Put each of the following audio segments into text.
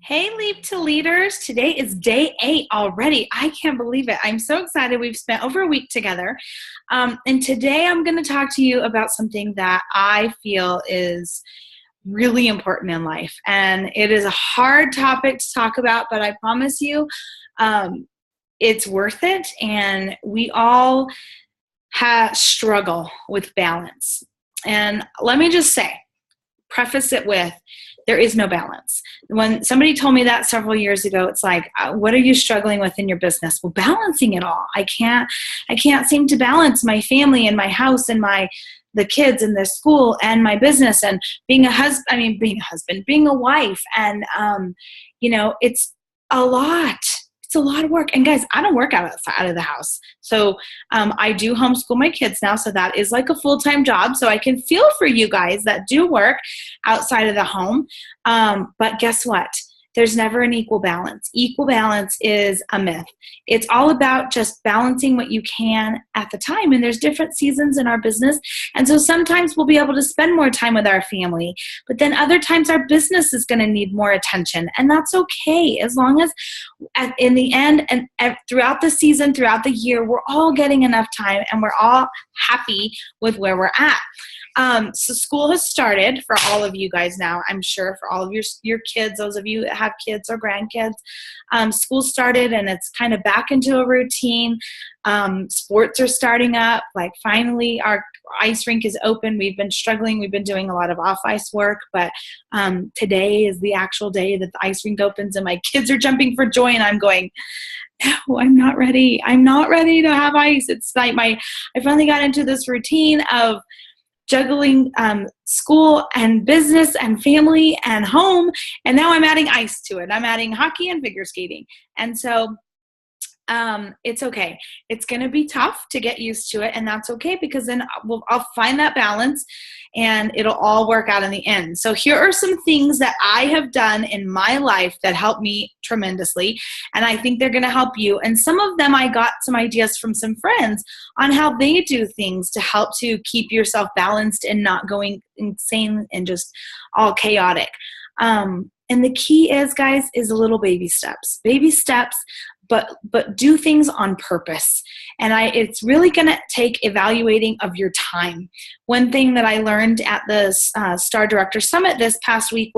Hey, Leap to Leaders. Today is day 8 already. I can't believe it. I'm so excited. We've spent over a week together. And today I'm going to talk to you about something that I feel is really important in life. And it is a hard topic to talk about, but I promise you it's worth it. And we all struggle with balance. And let me just say, preface it with, there is no balance. When somebody told me that several years ago, it's like, what are you struggling with in your business? Well, balancing it all. I can't seem to balance my family and my house and the kids and the school and my business and being a husband, being a wife. And, it's a lot. It's a lot of work. And guys, I don't work outside of the house. So I do homeschool my kids now. So that is like a full-time job. So I can feel for you guys that do work outside of the home. But guess what? There's never an equal balance. Equal balance is a myth. It's all about just balancing what you can at the time. And there's different seasons in our business. And so sometimes we'll be able to spend more time with our family, but then other times our business is going to need more attention. And that's okay. As long as in the end and throughout the season, throughout the year, we're all getting enough time and we're all happy with where we're at. So school has started for all of you guys now, I'm sure, for all of your kids, those of you that have kids or grandkids. School started and it's kind of back into a routine. Sports are starting up. Like finally our ice rink is open. We've been struggling. We've been doing a lot of off ice work, but today is the actual day that the ice rink opens and my kids are jumping for joy and I'm going, no, I'm not ready. I'm not ready to have ice. It's like I finally got into this routine of juggling school and business and family and home. And now I'm adding ice to it. I'm adding hockey and figure skating. And so it's okay. It's going to be tough to get used to it. And that's okay because then I'll find that balance and it'll all work out in the end. So here are some things that I have done in my life that helped me tremendously. And I think they're going to help you. And some of them, I got some ideas from some friends on how they do things to help to keep yourself balanced and not going insane and just all chaotic. And the key is, guys, is little baby steps, but do things on purpose. And it's really going to take evaluating of your time. One thing that I learned at the Star Director Summit this past week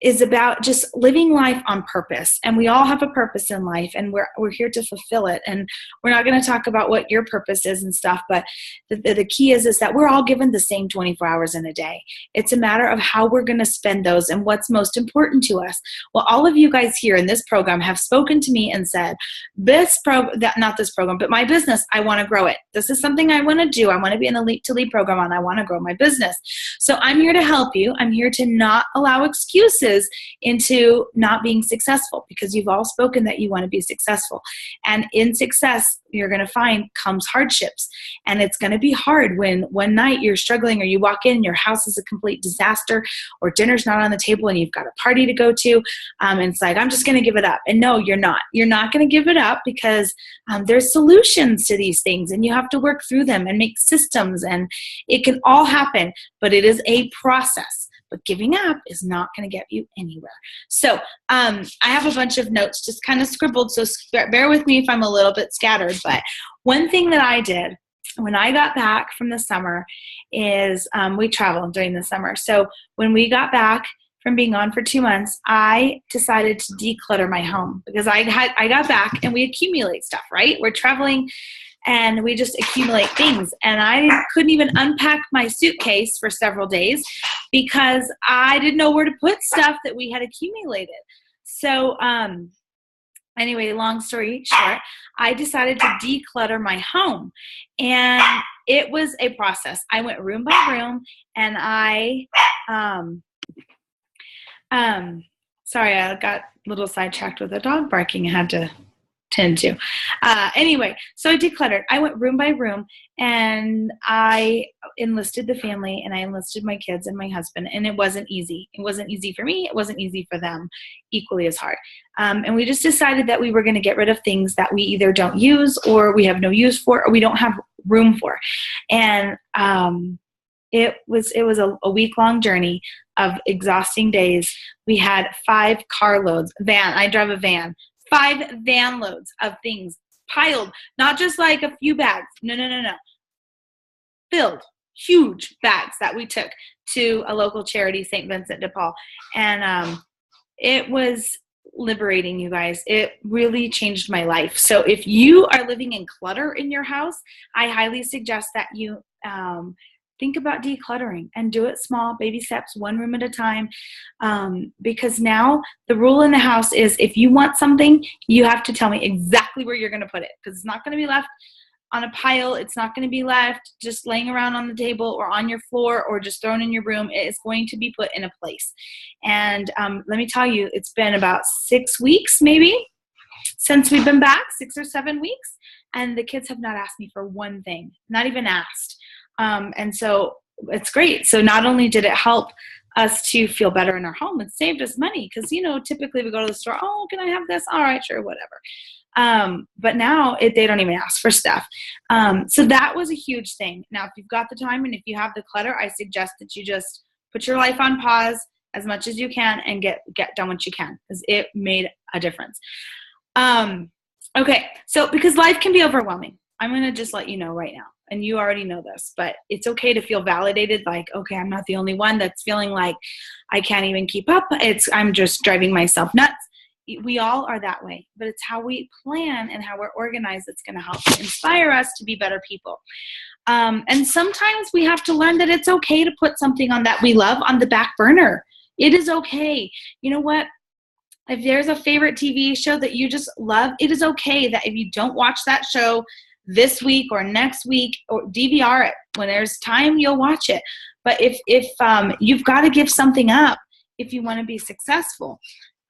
is about just living life on purpose. And we all have a purpose in life and we're here to fulfill it. And we're not going to talk about what your purpose is and stuff, but the key is that we're all given the same 24 hours in a day. It's a matter of how we're going to spend those and what's most important to us. Well, all of you guys here in this program have spoken to me and said, not this program, but my business, I want to grow it. This is something I want to do. I want to be in the Leap to Lead program and I want to grow my business. So I'm here to help you. I'm here to not allow excuses into not being successful because you've all spoken that you want to be successful. And in success, you're going to find comes hardships. And it's going to be hard when one night you're struggling or you walk in and your house is a complete disaster or dinner's not on the table and you've got a party to go to. And it's like, I'm just going to give it up. And no, you're not. You're not going to give it up because there's solutions to these things and you have to work through them and make systems and it can all happen, but it is a process. But giving up is not going to get you anywhere. So I have a bunch of notes just kind of scribbled, so bear with me if I'm a little bit scattered. But one thing that I did when I got back from the summer is we traveled during the summer. So when we got back from being gone for 2 months, I decided to declutter my home because I got back and we accumulate stuff, right? We're traveling and we just accumulate things. And I couldn't even unpack my suitcase for several days because I didn't know where to put stuff that we had accumulated. So anyway, long story short, I decided to declutter my home. And it was a process. I went room by room and I sorry, I got a little sidetracked with a dog barking. I had to tend to. Anyway, so I decluttered. I went room by room and I enlisted the family and I enlisted my kids and my husband, and it wasn't easy. It wasn't easy for me. It wasn't easy for them, equally as hard. And we just decided that we were going to get rid of things that we either don't use or we have no use for or we don't have room for. And it was a week-long journey, of exhausting days. We had 5 carloads, I drive a van, 5 van loads of things piled, not just like a few bags. No. Filled, huge bags that we took to a local charity, St. Vincent de Paul. And it was liberating, you guys. It really changed my life. So if you are living in clutter in your house, I highly suggest that you think about decluttering and do it small, baby steps, one room at a time. Because now the rule in the house is if you want something, you have to tell me exactly where you're going to put it, because it's not going to be left on a pile. It's not going to be left just laying around on the table or on your floor or just thrown in your room. It is going to be put in a place. And let me tell you, it's been about 6 weeks maybe since we've been back, 6 or 7 weeks. And the kids have not asked me for one thing, not even asked. And so it's great. So not only did it help us to feel better in our home, it saved us money. Because, typically we go to the store, oh, can I have this? All right, sure, whatever. But now they don't even ask for stuff. So that was a huge thing. Now, if you've got the time and if you have the clutter, I suggest that you just put your life on pause as much as you can and get done what you can, because it made a difference. Okay, so because life can be overwhelming, I'm going to just let you know right now, and you already know this, but it's okay to feel validated, like, okay, I'm not the only one that's feeling like I can't even keep up. I'm just driving myself nuts. We all are that way, but it's how we plan and how we're organized that's going to help inspire us to be better people. And sometimes we have to learn that it's okay to put something on that we love on the back burner. It is okay. You know what? If there's a favorite TV show that you just love, it is okay that if you don't watch that show this week or next week, or DVR it. When there's time, you'll watch it. But if you've got to give something up if you want to be successful.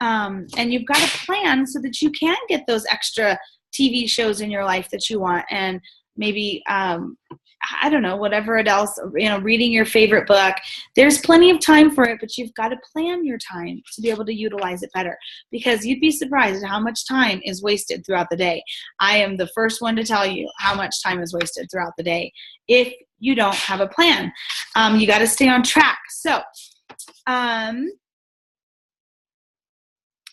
And you've got to plan so that you can get those extra TV shows in your life that you want. And maybe, I don't know, whatever else, reading your favorite book. There's plenty of time for it, but you've got to plan your time to be able to utilize it better, because you'd be surprised at how much time is wasted throughout the day. I am the first one to tell you how much time is wasted throughout the day if you don't have a plan. You got to stay on track. So,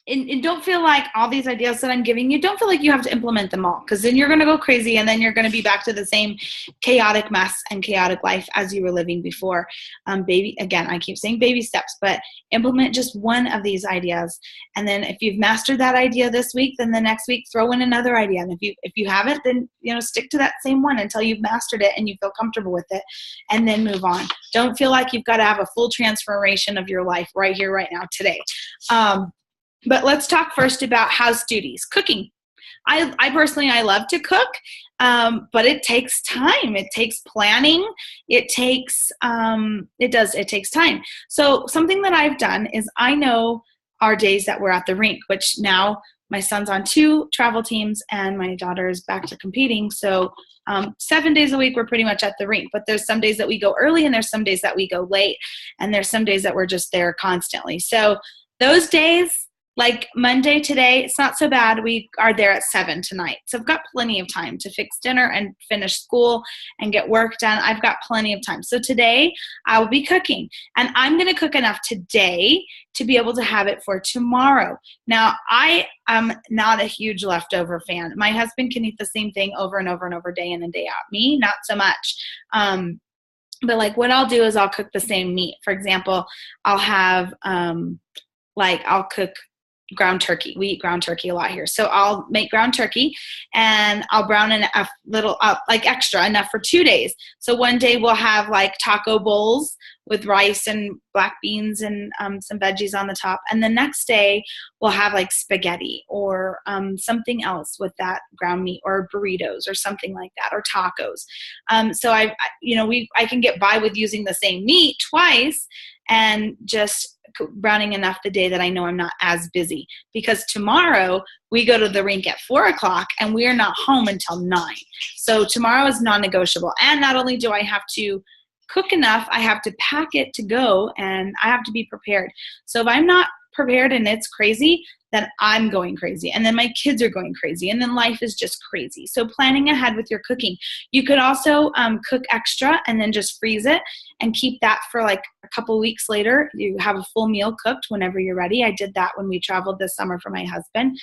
and don't feel like all these ideas that I'm giving you, don't feel like you have to implement them all, because then you're going to go crazy and then you're going to be back to the same chaotic mess and chaotic life as you were living before. Again, I keep saying baby steps, but implement just one of these ideas. And then if you've mastered that idea this week, then the next week throw in another idea. And if you haven't, then stick to that same one until you've mastered it and you feel comfortable with it, and then move on. Don't feel like you've got to have a full transformation of your life right here, right now, today. But let's talk first about house duties. Cooking. I personally, I love to cook, but it takes time. It takes planning. It takes time. So something that I've done is I know our days that we're at the rink, which now my son's on 2 travel teams and my daughter is back to competing. So 7 days a week, we're pretty much at the rink, but there's some days that we go early and there's some days that we go late, and there's some days that we're just there constantly. So those days, like Monday today, it's not so bad. We are there at 7 tonight. So I've got plenty of time to fix dinner and finish school and get work done. I've got plenty of time. So today I will be cooking, and I'm going to cook enough today to be able to have it for tomorrow. Now, I am not a huge leftover fan. My husband can eat the same thing over and over and over, day in and day out. Me, not so much. But like what I'll do is I'll cook the same meat. For example, I'll have I'll cook ground turkey. We eat ground turkey a lot here. So I'll make ground turkey and I'll brown in a little, extra, enough for 2 days. So one day we'll have like taco bowls with rice and black beans and some veggies on the top. And the next day we'll have like spaghetti or something else with that ground meat, or burritos or something like that, or tacos. So I can get by with using the same meat twice and just browning enough the day that I know I'm not as busy, because tomorrow we go to the rink at 4:00 and we are not home until 9. So tomorrow is non-negotiable. And not only do I have to cook enough, I have to pack it to go, and I have to be prepared. So if I'm not prepared and it's crazy, then I'm going crazy. And then my kids are going crazy. And then life is just crazy. So planning ahead with your cooking. You could also cook extra and then just freeze it and keep that for like a couple weeks later. You have a full meal cooked whenever you're ready. I did that when we traveled this summer for my husband.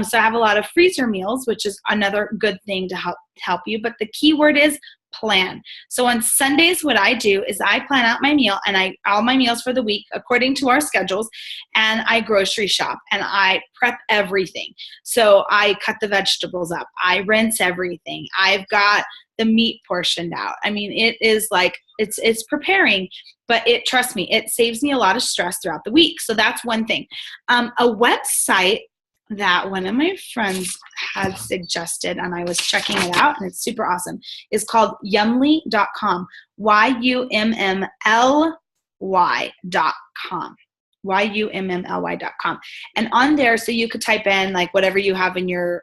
So I have a lot of freezer meals, which is another good thing to help you. But the key word is plan. So on Sundays, what I do is I plan out my meal and all my meals for the week according to our schedules, and I grocery shop and I prep everything. So I cut the vegetables up. I rinse everything. I've got the meat portioned out. I mean, it is like, it's preparing, but trust me, it saves me a lot of stress throughout the week. So that's one thing. A website that one of my friends had suggested, and I was checking it out, and it's super awesome, is called yummly.com, yummly.com. yummly.com. And on there, so you could type in like whatever you have in your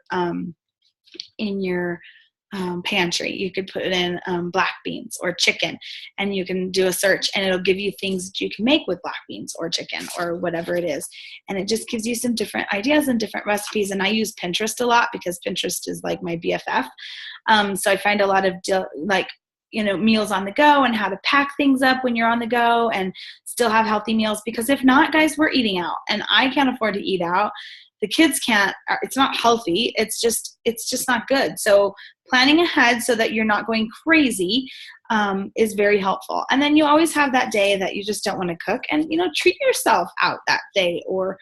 pantry. You could put in black beans or chicken, and you can do a search and it'll give you things that you can make with black beans or chicken or whatever it is. And it just gives you some different ideas and different recipes. And I use Pinterest a lot because Pinterest is like my BFF. So I find a lot of meals on the go and how to pack things up when you're on the go and still have healthy meals, because if not, guys, we're eating out and I can't afford to eat out. The kids can't. It's not healthy. It's just not good. So planning ahead so that you're not going crazy is very helpful. And then you always have that day that you just don't want to cook, and treat yourself out that day, or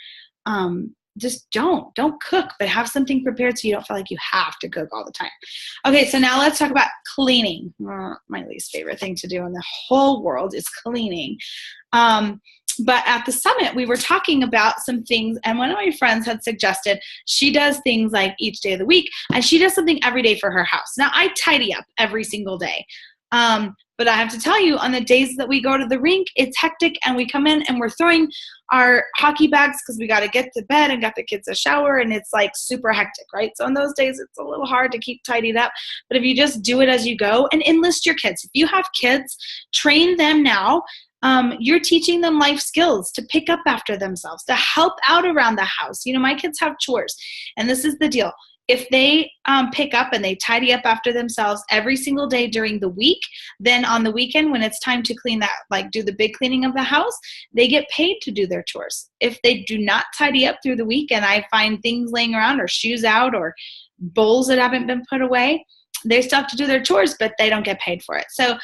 just don't cook, but have something prepared so you don't feel like you have to cook all the time. Okay, so now let's talk about cleaning. My least favorite thing to do in the whole world is cleaning. But at the summit, we were talking about some things, and one of my friends had suggested she does things like each day of the week, and she does something every day for her house. Now, I tidy up every single day. But I have to tell you, on the days that we go to the rink, it's hectic, and we come in and we're throwing our hockey bags because we got to get to bed and got the kids a shower, and it's like super hectic, right? So on those days, it's a little hard to keep tidied up. But if you just do it as you go and enlist your kids, if you have kids, train them now. You're teaching them life skills to pick up after themselves, to help out around the house. My kids have chores, and this is the deal. If they pick up and they tidy up after themselves every single day during the week, then on the weekend when it's time to clean that, like do the big cleaning of the house, they get paid to do their chores. If they do not tidy up through the week and I find things laying around or shoes out or bowls that haven't been put away, they still have to do their chores, but they don't get paid for it. So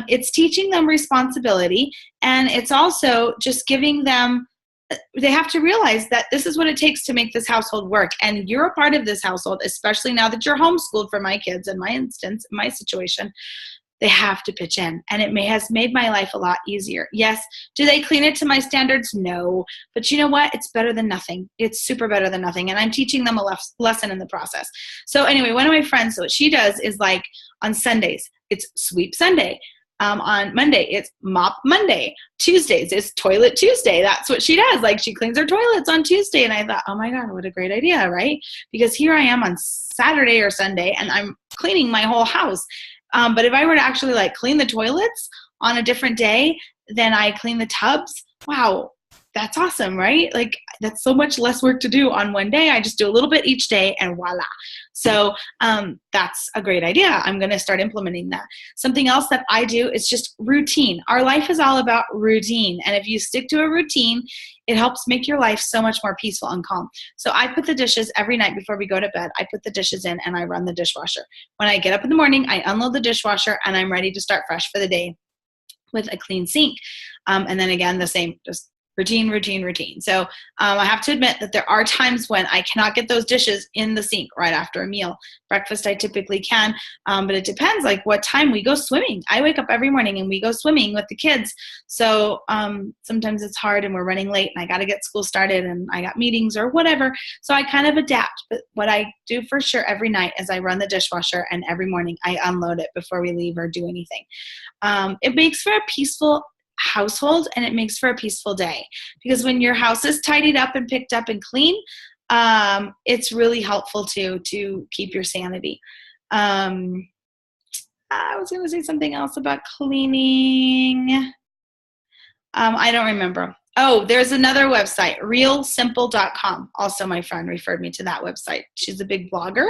it's teaching them responsibility, and it's also just giving them, they have to realize that this is what it takes to make this household work. And you're a part of this household, especially now that you're homeschooled for my kids, in my instance, in my situation. They have to pitch in, and it has made my life a lot easier. Yes. Do they clean it to my standards? No. But you know what? It's better than nothing. It's super better than nothing. And I'm teaching them a lesson in the process. So anyway, one of my friends, what she does is like on Sundays, it's Sweep Sunday. On Monday, it's Mop Monday. Tuesdays, it's Toilet Tuesday. That's what she does. Like, she cleans her toilets on Tuesday. And I thought, oh my God, what a great idea, right? Because here I am on Saturday or Sunday, and I'm cleaning my whole house. But if I were to actually like clean the toilets on a different day than I clean the tubs, wow, that's awesome, right? Like, that's so much less work to do on one day. I just do a little bit each day and voila. So that's a great idea. I'm going to start implementing that. Something else that I do is just routine. Our life is all about routine. And if you stick to a routine, it helps make your life so much more peaceful and calm. So I put the dishes every night before we go to bed. I put the dishes in and I run the dishwasher. When I get up in the morning, I unload the dishwasher and I'm ready to start fresh for the day with a clean sink. And then again, the same, just routine. So I have to admit that there are times when I cannot get those dishes in the sink right after a meal. Breakfast I typically can, but it depends like what time we go swimming. I wake up every morning and we go swimming with the kids. So sometimes it's hard and we're running late and I got to get school started and I got meetings or whatever. So I kind of adapt. But what I do for sure every night is I run the dishwasher, and every morning I unload it before we leave or do anything. It makes for a peaceful household, and it makes for a peaceful day, because when your house is tidied up and picked up and clean, it's really helpful to keep your sanity. I was going to say something else about cleaning. I don't remember. Oh, there's another website, realsimple.com. Also, my friend referred me to that website. She's a big blogger,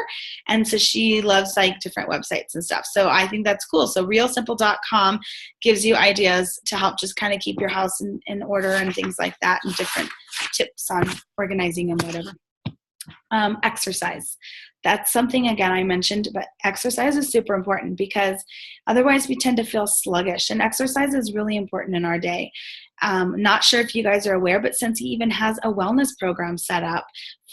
and so she loves like different websites and stuff. So I think that's cool. So realsimple.com gives you ideas to help just kind of keep your house in order and things like that, and different tips on organizing and whatever. Exercise. That's something, again, I mentioned, but exercise is super important because otherwise we tend to feel sluggish, and exercise is really important in our day. Not sure if you guys are aware, but Scentsy even has a wellness program set up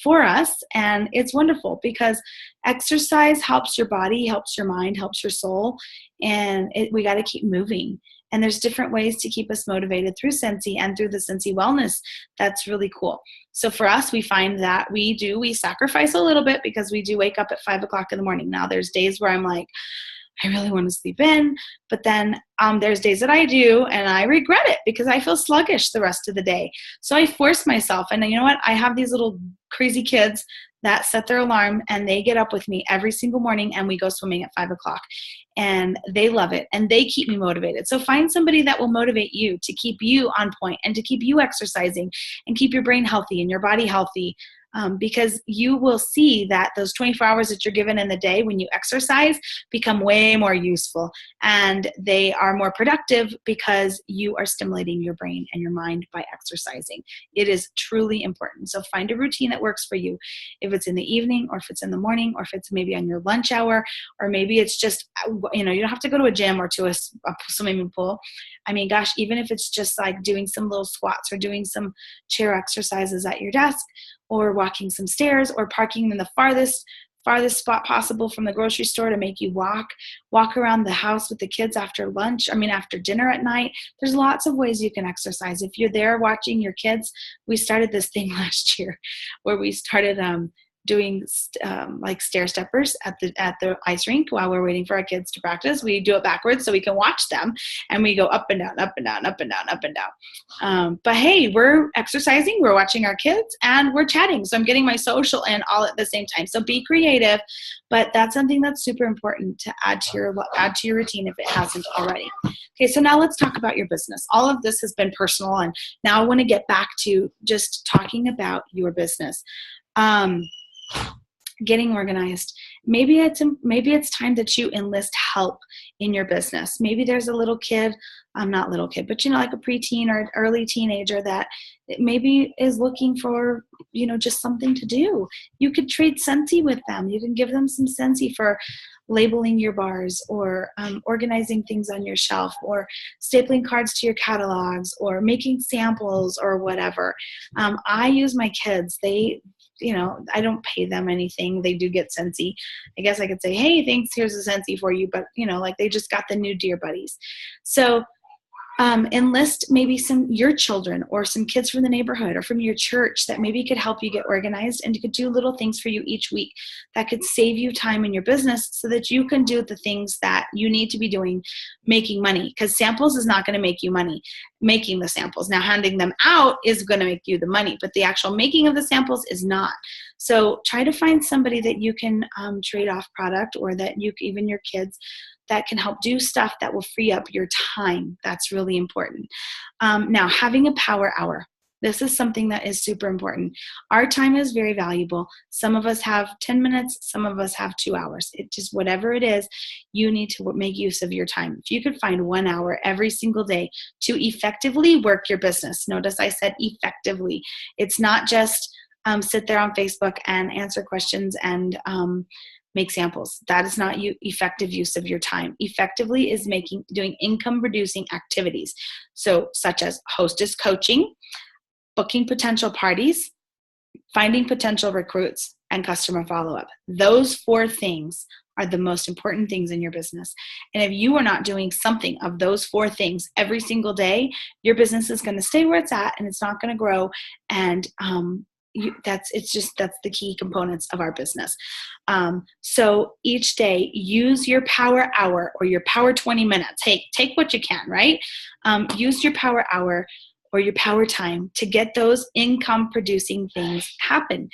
for us, and it's wonderful because exercise helps your body, helps your mind, helps your soul, and we got to keep moving. And there's different ways to keep us motivated through Scentsy and through the Scentsy Wellness. That's really cool. So for us, we find that we sacrifice a little bit because we do wake up at 5 o'clock in the morning. Now there's days where I'm like, I really want to sleep in, but then there's days that I do and I regret it because I feel sluggish the rest of the day. So I force myself, and you know what? I have these little crazy kids that set their alarm and they get up with me every single morning and we go swimming at 5 o'clock, and they love it and they keep me motivated. So find somebody that will motivate you to keep you on point and to keep you exercising and keep your brain healthy and your body healthy. Because you will see that those 24 hours that you're given in the day when you exercise become way more useful, and they are more productive because you are stimulating your brain and your mind by exercising. It is truly important. So find a routine that works for you. If it's in the evening, or if it's in the morning, or if it's maybe on your lunch hour, or maybe it's just, you don't have to go to a gym or to a swimming pool. I mean, gosh, even if it's just like doing some little squats or doing some chair exercises at your desk, or walking some stairs, or parking in the farthest spot possible from the grocery store to make you walk around the house with the kids after dinner at night. There's lots of ways you can exercise. If you're there watching your kids, we started this thing last year where we started doing like stair steppers at the ice rink while we're waiting for our kids to practice. We do it backwards so we can watch them, and we go up and down, up and down, up and down, up and down. But hey, we're exercising, we're watching our kids, and we're chatting. So I'm getting my social in all at the same time. So be creative, but that's something that's super important to add to your routine if it hasn't already. Okay, so now let's talk about your business. All of this has been personal, and now I want to get back to just talking about your business. Getting organized. Maybe it's time that you enlist help in your business. Maybe there's a little kid, not little kid, but like a preteen or early teenager that maybe is looking for, just something to do. You could trade Scentsy with them. You can give them some Scentsy for labeling your bars, or organizing things on your shelf, or stapling cards to your catalogs, or making samples, or whatever. I use my kids. I don't pay them anything. They do get Scentsy. I guess I could say, hey, thanks, here's a Scentsy for you. But, like they just got the new Dear Buddies. So enlist maybe your children or some kids from the neighborhood or from your church that maybe could help you get organized, and you could do little things for you each week that could save you time in your business so that you can do the things that you need to be doing, making money. Because samples is not going to make you money. Making the samples. Now, handing them out is going to make you the money, but the actual making of the samples is not. So try to find somebody that you can trade off product, or that even your kids, that can help do stuff that will free up your time. That's really important. Now, having a power hour. This is something that is super important. Our time is very valuable. Some of us have 10 minutes, some of us have 2 hours. It just, whatever it is, you need to make use of your time. If you could find 1 hour every single day to effectively work your business. Notice I said effectively. It's not just sit there on Facebook and answer questions and make samples. That is not effective use of your time. Effectively is doing income producing activities. So such as hostess coaching, booking potential parties, finding potential recruits, and customer follow-up. Those 4 things are the most important things in your business. And if you are not doing something of those 4 things every single day, your business is going to stay where it's at, and it's not going to grow. And that's the key components of our business. So each day, use your power hour or your power 20 minutes. Hey, take what you can, right? Use your power hour or your power time to get those income producing things happen.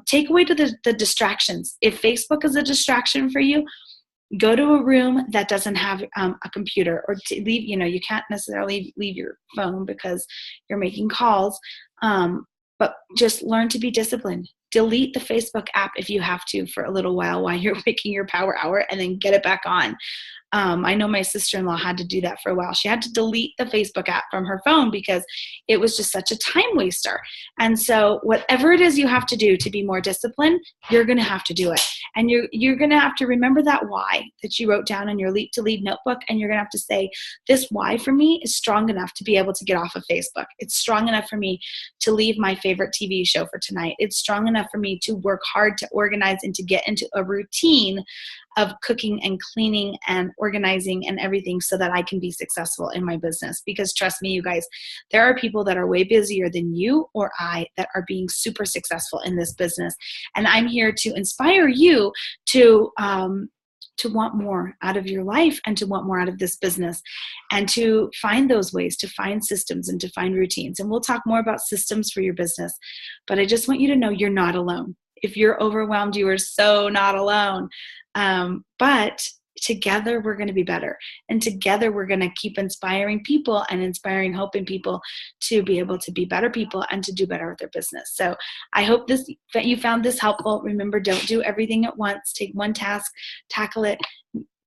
Take away the distractions. If Facebook is a distraction for you, Go to a room that doesn't have a computer, or to leave, you can't necessarily leave your phone because you're making calls, but just learn to be disciplined. Delete the Facebook app if you have to for a little while you're making your power hour, and then get it back on. I know my sister-in-law had to do that for a while. She had to delete the Facebook app from her phone because it was just such a time waster. And so whatever it is you have to do to be more disciplined, you're going to have to do it. And you're going to have to remember that why that you wrote down in your Leap to Lead notebook. And you're going to have to say, this why for me is strong enough to be able to get off of Facebook. It's strong enough for me to leave my favorite TV show for tonight. It's strong enough for me to work hard to organize and to get into a routine of cooking and cleaning and organizing and everything so that I can be successful in my business. Because trust me, you guys, there are people that are way busier than you or I that are being super successful in this business. And I'm here to inspire you to want more out of your life and to want more out of this business, and to find those ways, to find systems and to find routines. And we'll talk more about systems for your business. But I just want you to know you're not alone. If you're overwhelmed, you are so not alone. But together we're going to be better. And together we're going to keep inspiring people and inspiring hope in people to be able to be better people and to do better with their business. So I hope that you found this helpful. Remember, don't do everything at once. Take one task, tackle it,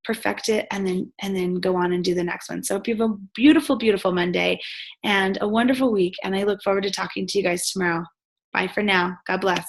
perfect it, and then go on and do the next one. So hope you have a beautiful, beautiful Monday and a wonderful week. And I look forward to talking to you guys tomorrow. Bye for now. God bless.